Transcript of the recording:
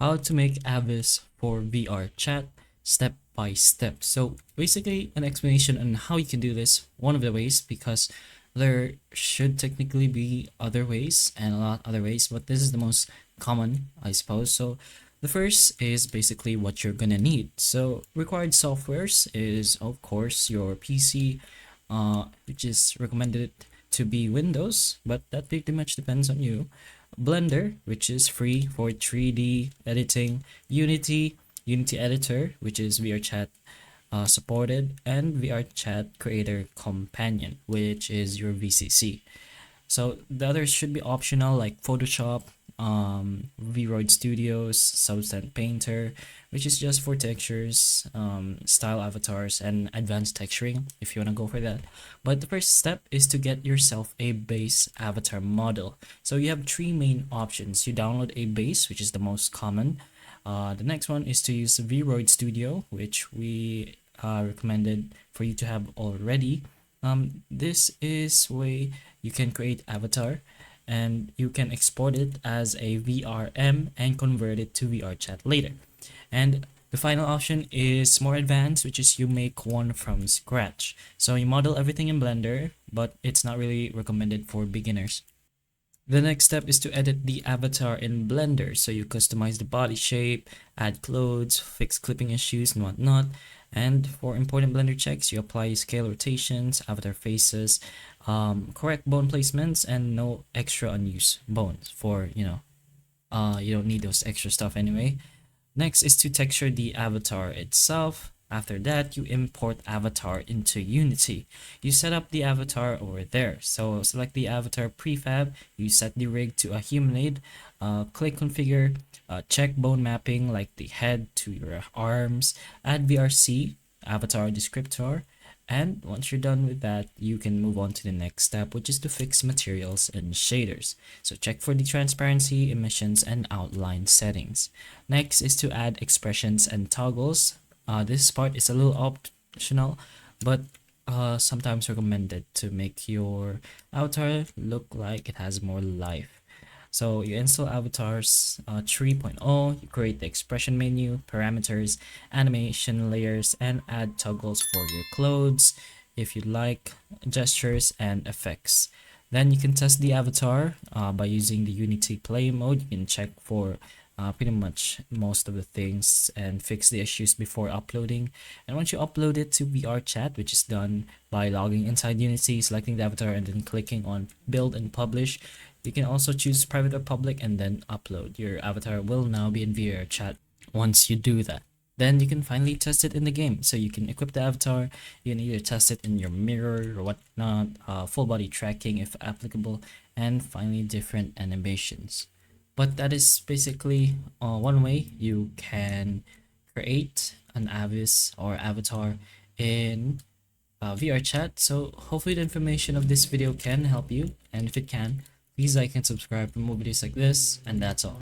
how to make Avis for VR chat step by step. So basically an explanation on how you can do this, one of the ways, because there should technically be other ways and a lot other ways, but this is the most common, I suppose. So the first is basically what you're gonna need. So required softwares is of course your PC, which is recommended to be Windows, but that pretty much depends on you. Blender, which is free for 3D editing, Unity Editor, which is VRChat supported, and VRChat Creator Companion, which is your VCC. So the others should be optional, like Photoshop, VRoid Studios, Substance Painter, which is just for textures, style avatars, and advanced texturing if you want to go for that. But the first step is to get yourself a base avatar model. So you have three main options. You download a base, which is the most common. The next one is to use VRoid Studio, which we recommended for you to have already. This is way you can create avatar and you can export it as a VRM and convert it to VRChat later. And the final option is more advanced, which is you make one from scratch. So you model everything in Blender, but it's not really recommended for beginners. The next step is to edit the avatar in Blender. So you customize the body shape, add clothes, fix clipping issues and whatnot. And for important Blender checks, you apply scale rotations, avatar faces, correct bone placements, and no extra unused bones for, you don't need those extra stuff anyway. Next is to texture the avatar itself. After that, you import avatar into Unity. You set up the avatar over there. So select the avatar prefab, you set the rig to a humanoid, click configure, check bone mapping like the head to your arms, add VRC, avatar descriptor, and once you're done with that, you can move on to the next step, which is to fix materials and shaders. So check for the transparency, emissions, and outline settings. Next is to add expressions and toggles. This part is a little optional, but sometimes recommended to make your avatar look like it has more life. So you install Avatars 3.0, you create the expression menu, parameters, animation layers, and add toggles for your clothes, if you like, gestures, and effects. Then you can test the avatar by using the Unity play mode. You can check for pretty much most of the things and fix the issues before uploading. And once you upload it to VRChat, which is done by logging inside Unity, selecting the avatar, and then clicking on build and publish, you can also choose private or public and then upload. Your avatar will now be in VRChat once you do that. Then you can finally test it in the game. So you can equip the avatar, you can either test it in your mirror or whatnot, full body tracking if applicable, and finally different animations. But that is basically one way you can create an Avis or avatar in VRChat. So hopefully the information of this video can help you, and if it can, please like and subscribe for more videos like this, and that's all.